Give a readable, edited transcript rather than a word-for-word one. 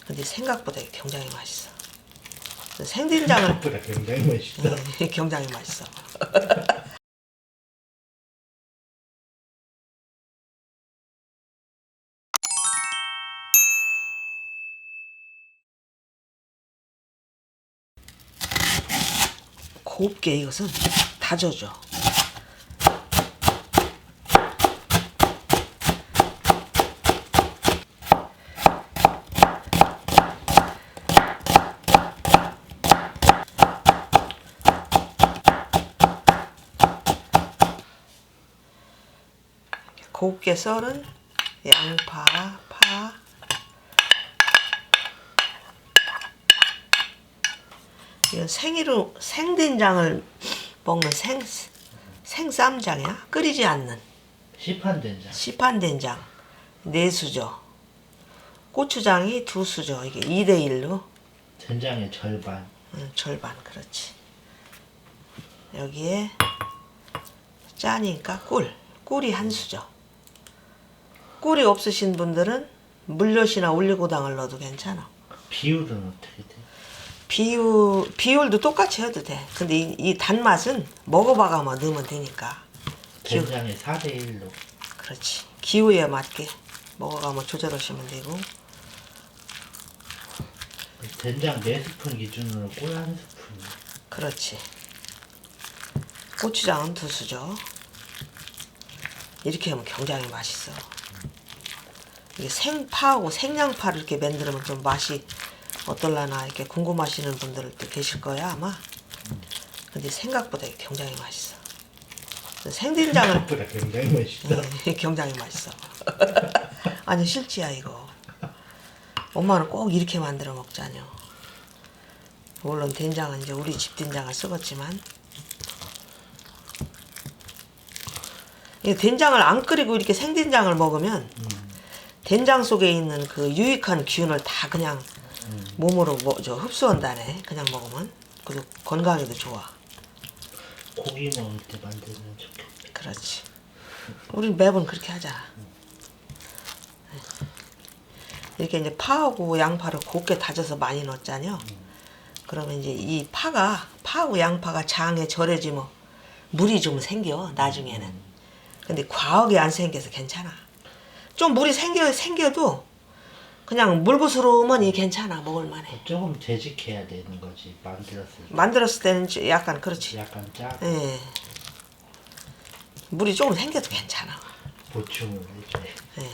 근데 생각보다 굉장히 맛있어. 생된장을 생각보다 굉장히 맛있어. 굉장히 맛있어. 곱게 이것은 다져줘. 곱게 썰은 양파, 파, 이건 생된장을 먹는 생쌈장이야. 끓이지 않는 시판된장. 시판된장 4수저, 고추장이 2수저. 이게 2대1로 된장의 절반. 절반. 그렇지. 여기에 짜니까 꿀이 1수저. 꿀이 없으신 분들은 물엿이나 올리고당을 넣어도 괜찮아. 비율은 어떻게 돼? 비율도 똑같이 해도 돼. 근데 이 단맛은 먹어봐가면 넣으면 되니까. 된장의 4대1로. 그렇지. 기호에 맞게 먹어가면 조절하시면 되고. 된장 4스푼 기준으로 꿀 1스푼. 그렇지. 고추장은 2수저. 이렇게 하면 굉장히 맛있어. 이게 생파하고 생양파를 이렇게 만들면 좀 맛이 어떨라나 이렇게 궁금하시는 분들도 계실 거야 아마. 근데 생각보다 굉장히 맛있어. 생된장을 생각보다 굉장히 맛있어. 굉장히 맛있어. 아니 실지야 이거. 엄마는 꼭 이렇게 만들어 먹자뇨. 물론 된장은 이제 우리 집 된장을 쓰겠지만, 이 된장을 안 끓이고 이렇게 생된장을 먹으면 된장 속에 있는 그 유익한 기운을 다 그냥 몸으로 흡수한다네. 그냥 먹으면. 그리고 건강에도 좋아. 고기 먹을 때 만들면 좋겠다. 그렇지. 우린 매번 그렇게 하잖아. 이렇게 이제 파하고 양파를 곱게 다져서 많이 넣었잖아요. 그러면 이제 이 파하고 양파가 장에 절여지면 물이 좀 생겨 나중에는. 근데 과하게 안 생겨서 괜찮아. 좀 물이 생겨도 그냥 물부스러우면 이 괜찮아. 먹을만해. 조금 되직해야 되는 거지 만들었을 때. 만들었을 때는 약간 그렇지. 약간 짜. 예. 물이 조금 생겨도 괜찮아. 보충을 해줘야. 예.